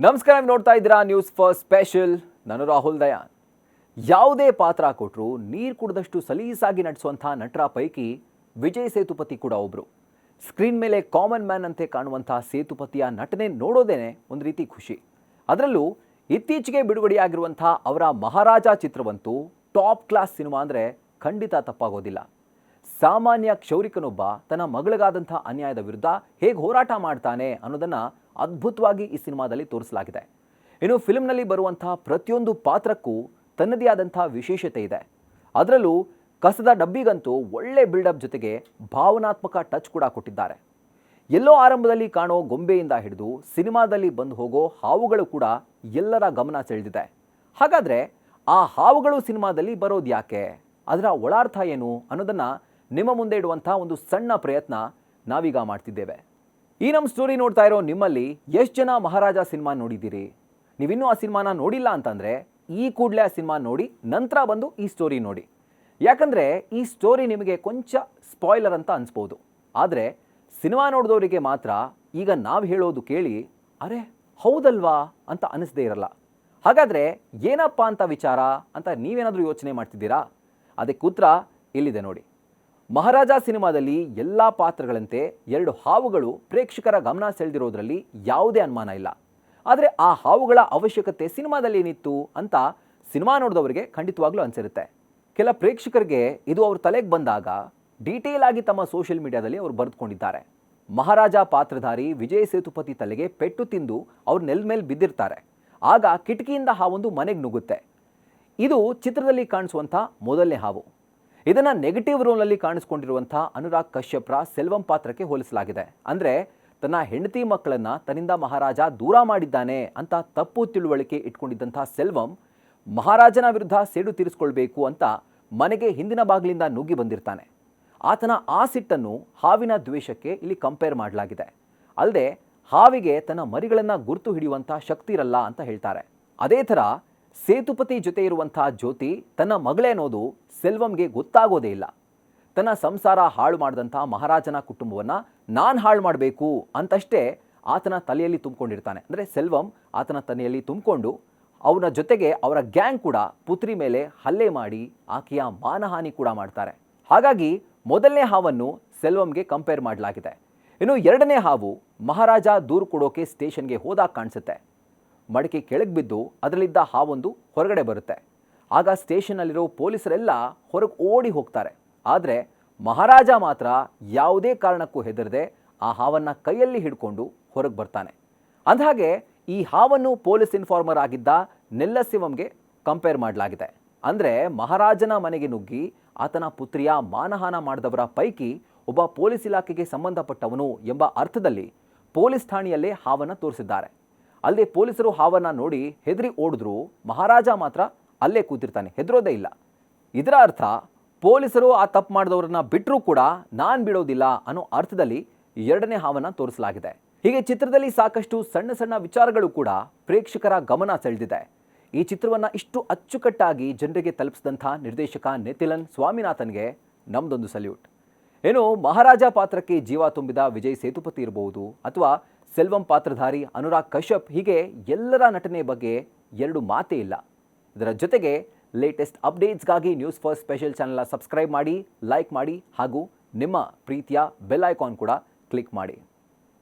ನಮಸ್ಕಾರ, ನೋಡ್ತಾ ಇದ್ದೀರಾ ನ್ಯೂಸ್ ಫಸ್ಟ್ ಸ್ಪೆಷಲ್. ನಾನು ರಾಹುಲ್ ದಯಾನ್. ಯಾವುದೇ ಪಾತ್ರ ಕೊಟ್ಟರು ನೀರು ಕುಡಿದಷ್ಟು ಸಲೀಸಾಗಿ ನಟಿಸುವಂಥ ನಟರ ಪೈಕಿ ವಿಜಯ್ ಸೇತುಪತಿ ಕೂಡ ಒಬ್ಬರು. ಸ್ಕ್ರೀನ್ ಮೇಲೆ ಕಾಮನ್ ಮ್ಯಾನ್ ಅಂತೆ ಕಾಣುವಂಥ ಸೇತುಪತಿಯ ನಟನೆ ನೋಡೋದೇನೆ ಒಂದು ರೀತಿ ಖುಷಿ. ಅದರಲ್ಲೂ ಇತ್ತೀಚೆಗೆ ಬಿಡುಗಡೆಯಾಗಿರುವಂಥ ಅವರ ಮಹಾರಾಜ ಚಿತ್ರವಂತೂ ಟಾಪ್ ಕ್ಲಾಸ್ ಸಿನಿಮಾ ಅಂದರೆ ಖಂಡಿತ ತಪ್ಪಾಗೋದಿಲ್ಲ. ಸಾಮಾನ್ಯ ಕ್ಷೌರಿಕನೊಬ್ಬ ತನ್ನ ಮಗಳಿಗಾದಂಥ ಅನ್ಯಾಯದ ವಿರುದ್ಧ ಹೇಗೆ ಹೋರಾಟ ಮಾಡ್ತಾನೆ ಅನ್ನೋದನ್ನು ಅದ್ಭುತವಾಗಿ ಈ ಸಿನಿಮಾದಲ್ಲಿ ತೋರಿಸಲಾಗಿದೆ. ಇನ್ನು ಫಿಲ್ಮ್ನಲ್ಲಿ ಬರುವಂಥ ಪ್ರತಿಯೊಂದು ಪಾತ್ರಕ್ಕೂ ತನ್ನದೇ ಆದಂಥ ವಿಶೇಷತೆ ಇದೆ. ಅದರಲ್ಲೂ ಕಸದ ಡಬ್ಬಿಗಂತೂ ಒಳ್ಳೆ ಬಿಲ್ಡಪ್ ಜೊತೆಗೆ ಭಾವನಾತ್ಮಕ ಟಚ್ ಕೂಡ ಕೊಟ್ಟಿದ್ದಾರೆ. ಎಲ್ಲೋ ಆರಂಭದಲ್ಲಿ ಕಾಣೋ ಗೊಂಬೆಯಿಂದ ಹಿಡಿದು ಸಿನಿಮಾದಲ್ಲಿ ಬಂದು ಹೋಗೋ ಹಾವುಗಳು ಕೂಡ ಎಲ್ಲರ ಗಮನ ಸೆಳೆದಿದೆ. ಹಾಗಾದರೆ ಆ ಹಾವುಗಳು ಸಿನಿಮಾದಲ್ಲಿ ಬರೋದು ಯಾಕೆ, ಅದರ ಒಳಾರ್ಥ ಏನು ಅನ್ನೋದನ್ನು ನಿಮ್ಮ ಮುಂದೆ ಇಡುವಂಥ ಒಂದು ಸಣ್ಣ ಪ್ರಯತ್ನ ನಾವೀಗ ಮಾಡ್ತಿದ್ದೇವೆ. ಈ ನಮ್ಮ ಸ್ಟೋರಿ ನೋಡ್ತಾ ಇರೋ ನಿಮ್ಮಲ್ಲಿ ಎಷ್ಟು ಜನ ಮಹಾರಾಜ ಸಿನಿಮಾ ನೋಡಿದ್ದೀರಿ? ನೀವಿನ್ನೂ ಆ ಸಿನಿಮಾನ ನೋಡಿಲ್ಲ ಅಂತಂದರೆ ಈ ಕೂಡಲೇ ಆ ಸಿನಿಮಾ ನೋಡಿ ನಂತರ ಬಂದು ಈ ಸ್ಟೋರಿ ನೋಡಿ. ಯಾಕಂದರೆ ಈ ಸ್ಟೋರಿ ನಿಮಗೆ ಕೊಂಚ ಸ್ಪಾಯ್ಲರ್ ಅಂತ ಅನಿಸ್ಬೋದು. ಆದರೆ ಸಿನಿಮಾ ನೋಡಿದವರಿಗೆ ಮಾತ್ರ ಈಗ ನಾವು ಹೇಳೋದು ಕೇಳಿ ಅರೆ ಹೌದಲ್ವಾ ಅಂತ ಅನಿಸದೇ ಇರಲ್ಲ. ಹಾಗಾದರೆ ಏನಪ್ಪ ಅಂತ ವಿಚಾರ ಅಂತ ನೀವೇನಾದರೂ ಯೋಚನೆ ಮಾಡ್ತಿದ್ದೀರಾ? ಅದಕ್ಕೆ ಉತ್ತರ ಇಲ್ಲಿದೆ ನೋಡಿ. ಮಹಾರಾಜ ಸಿನಿಮಾದಲ್ಲಿ ಎಲ್ಲ ಪಾತ್ರಗಳಂತೆ ಎರಡು ಹಾವುಗಳು ಪ್ರೇಕ್ಷಕರ ಗಮನ ಸೆಳೆದಿರೋದ್ರಲ್ಲಿ ಯಾವುದೇ ಅನುಮಾನ ಇಲ್ಲ. ಆದರೆ ಆ ಹಾವುಗಳ ಅವಶ್ಯಕತೆ ಸಿನಿಮಾದಲ್ಲಿ ಏನಿತ್ತು ಅಂತ ಸಿನಿಮಾ ನೋಡಿದವರಿಗೆ ಖಂಡಿತವಾಗ್ಲೂ ಅನಿಸಿರುತ್ತೆ. ಕೆಲ ಪ್ರೇಕ್ಷಕರಿಗೆ ಇದು ಅವ್ರ ತಲೆಗೆ ಬಂದಾಗ ಡೀಟೇಲ್ ಆಗಿ ತಮ್ಮ ಸೋಷಿಯಲ್ ಮೀಡಿಯಾದಲ್ಲಿ ಅವರು ಬರೆದುಕೊಂಡಿದ್ದಾರೆ. ಮಹಾರಾಜ ಪಾತ್ರಧಾರಿ ವಿಜಯ್ ಸೇತುಪತಿ ತಲೆಗೆ ಪೆಟ್ಟು ತಿಂದು ಅವ್ರ ನೆಲದ ಮೇಲೆ ಬಿದ್ದಿರ್ತಾರೆ. ಆಗ ಕಿಟಕಿಯಿಂದ ಹಾವೊಂದು ಮನೆಗೆ ನುಗ್ಗುತ್ತೆ. ಇದು ಚಿತ್ರದಲ್ಲಿ ಕಾಣಿಸುವಂಥ ಮೊದಲನೇ ಹಾವು. ಇದನ್ನು ನೆಗೆಟಿವ್ ರೋಲ್ನಲ್ಲಿ ಕಾಣಿಸ್ಕೊಂಡಿರುವಂಥ ಅನುರಾಗ್ ಕಶ್ಯಪ್ರ ಸೆಲ್ವಂ ಪಾತ್ರಕ್ಕೆ ಹೋಲಿಸಲಾಗಿದೆ. ಅಂದರೆ ತನ್ನ ಹೆಂಡತಿ ಮಕ್ಕಳನ್ನು ತನ್ನಿಂದ ಮಹಾರಾಜ ದೂರ ಮಾಡಿದ್ದಾನೆ ಅಂತ ತಪ್ಪು ತಿಳುವಳಿಕೆ ಇಟ್ಕೊಂಡಿದ್ದಂಥ ಸೆಲ್ವಂ ಮಹಾರಾಜನ ವಿರುದ್ಧ ಸೇಡು ತೀರಿಸ್ಕೊಳ್ಬೇಕು ಅಂತ ಮನೆಗೆ ಹಿಂದಿನ ಬಾಗಿಲಿಂದ ನುಗ್ಗಿ ಬಂದಿರ್ತಾನೆ. ಆತನ ಆ ಸಿಟ್ಟನ್ನು ಹಾವಿನ ದ್ವೇಷಕ್ಕೆ ಇಲ್ಲಿ ಕಂಪೇರ್ ಮಾಡಲಾಗಿದೆ. ಅಲ್ಲದೆ ಹಾವಿಗೆ ತನ್ನ ಮರಿಗಳನ್ನು ಗುರುತು ಹಿಡಿಯುವಂಥ ಶಕ್ತಿ ಇರಲ್ಲ ಅಂತ ಹೇಳ್ತಾರೆ. ಅದೇ ಥರ ಸೇತುಪತಿ ಜೊತೆ ಇರುವಂಥ ಜ್ಯೋತಿ ತನ್ನ ಮಗಳೇ ಅನ್ನೋದು ಸೆಲ್ವಂಗೆ ಗೊತ್ತಾಗೋದೇ ಇಲ್ಲ. ತನ್ನ ಸಂಸಾರ ಹಾಳು ಮಾಡಿದಂಥ ಮಹಾರಾಜನ ಕುಟುಂಬವನ್ನು ನಾನು ಹಾಳು ಮಾಡಬೇಕು ಅಂತಷ್ಟೇ ಆತನ ತಲೆಯಲ್ಲಿ ತುಂಬಿಕೊಂಡಿರ್ತಾನೆ. ಅಂದರೆ ಸೆಲ್ವಂ ಆತನ ತಲೆಯಲ್ಲಿ ತುಂಬಿಕೊಂಡು ಅವನ ಜೊತೆಗೆ ಅವರ ಗ್ಯಾಂಗ್ ಕೂಡ ಪುತ್ರಿ ಮೇಲೆ ಹಲ್ಲೆ ಮಾಡಿ ಆಕೆಯ ಮಾನಹಾನಿ ಕೂಡ ಮಾಡ್ತಾರೆ. ಹಾಗಾಗಿ ಮೊದಲನೇ ಹಾವನ್ನು ಸೆಲ್ವಂಗೆ ಕಂಪೇರ್ ಮಾಡಲಾಗಿದೆ. ಇನ್ನು ಎರಡನೇ ಹಾವು ಮಹಾರಾಜ ದೂರು ಕೊಡೋಕೆ ಸ್ಟೇಷನ್ಗೆ ಹೋದಾಗ ಕಾಣಿಸುತ್ತೆ. ಮಡಿಕೆ ಕೆಳಗೆ ಬಿದ್ದು ಅದರಲ್ಲಿದ್ದ ಹಾವೊಂದು ಹೊರಗಡೆ ಬರುತ್ತೆ. ಆಗ ಸ್ಟೇಷನ್ನಲ್ಲಿರೋ ಪೊಲೀಸರೆಲ್ಲ ಹೊರಗೆ ಓಡಿ ಹೋಗ್ತಾರೆ. ಆದರೆ ಮಹಾರಾಜ ಮಾತ್ರ ಯಾವುದೇ ಕಾರಣಕ್ಕೂ ಹೆದರದೆ ಆ ಹಾವನ್ನು ಕೈಯಲ್ಲಿ ಹಿಡ್ಕೊಂಡು ಹೊರಗೆ ಬರ್ತಾನೆ. ಅಂದಹಾಗೆ ಈ ಹಾವನ್ನು ಪೊಲೀಸ್ ಇನ್ಫಾರ್ಮರ್ ಆಗಿದ್ದ ನೆಲ್ಲಸಿವಂಗೆ ಕಂಪೇರ್ ಮಾಡಲಾಗಿದೆ. ಅಂದರೆ ಮಹಾರಾಜನ ಮನೆಗೆ ನುಗ್ಗಿ ಆತನ ಪುತ್ರಿಯ ಮಾನಹಾನ ಮಾಡಿದವರ ಪೈಕಿ ಒಬ್ಬ ಪೊಲೀಸ್ ಇಲಾಖೆಗೆ ಸಂಬಂಧಪಟ್ಟವನು ಎಂಬ ಅರ್ಥದಲ್ಲಿ ಪೊಲೀಸ್ ಠಾಣೆಯಲ್ಲೇ ಹಾವನ್ನು ತೋರಿಸಿದ್ದಾರೆ. ಅಲ್ಲದೆ ಪೊಲೀಸರು ಹಾವನ್ನು ನೋಡಿ ಹೆದರಿ ಓಡಿದ್ರು, ಮಹಾರಾಜ ಮಾತ್ರ ಅಲ್ಲೇ ಕೂತಿರ್ತಾನೆ, ಹೆದರೋದೇ ಇಲ್ಲ. ಇದರ ಅರ್ಥ ಪೊಲೀಸರು ಆ ತಪ್ಪು ಮಾಡಿದವ್ರನ್ನ ಬಿಟ್ಟರೂ ಕೂಡ ನಾನು ಬಿಡೋದಿಲ್ಲ ಅನ್ನೋ ಅರ್ಥದಲ್ಲಿ ಎರಡನೇ ಹಾವನ್ನು ತೋರಿಸಲಾಗಿದೆ. ಹೀಗೆ ಚಿತ್ರದಲ್ಲಿ ಸಾಕಷ್ಟು ಸಣ್ಣ ಸಣ್ಣ ವಿಚಾರಗಳು ಕೂಡ ಪ್ರೇಕ್ಷಕರ ಗಮನ ಸೆಳೆದಿದೆ. ಈ ಚಿತ್ರವನ್ನು ಇಷ್ಟು ಅಚ್ಚುಕಟ್ಟಾಗಿ ಜನರಿಗೆ ತಲುಪಿಸಿದಂಥ ನಿರ್ದೇಶಕ ನಿತಿಲನ್ ಸ್ವಾಮಿನಾಥನ್ಗೆ ನಮ್ಮದೊಂದು ಸಲ್ಯೂಟ್. ಏನು ಮಹಾರಾಜ ಪಾತ್ರಕ್ಕೆ ಜೀವ ತುಂಬಿದ ವಿಜಯ್ ಸೇತುಪತಿ ಇರಬಹುದು, ಅಥವಾ ಸೆಲ್ವಂ ಪಾತ್ರಧಾರಿ ಅನುರಾಗ್ ಕಶ್ಯಪ್, ಹೀಗೆ ಎಲ್ಲರ ನಟನೆ ಬಗ್ಗೆ ಎರಡು ಮಾತೇ ಇಲ್ಲ. ಇದರ ಜೊತೆಗೆ ಲೇಟೆಸ್ಟ್ ಅಪ್ಡೇಟ್ಸ್ಗಾಗಿ ನ್ಯೂಸ್ ಫಸ್ಟ್ ಸ್ಪೆಷಲ್ ಚಾನೆಲ್ನ ಸಬ್ಸ್ಕ್ರೈಬ್ ಮಾಡಿ, ಲೈಕ್ ಮಾಡಿ ಹಾಗೂ ನಿಮ್ಮ ಪ್ರೀತಿಯ ಬೆಲ್ ಐಕಾನ್ ಕೂಡ ಕ್ಲಿಕ್ ಮಾಡಿ.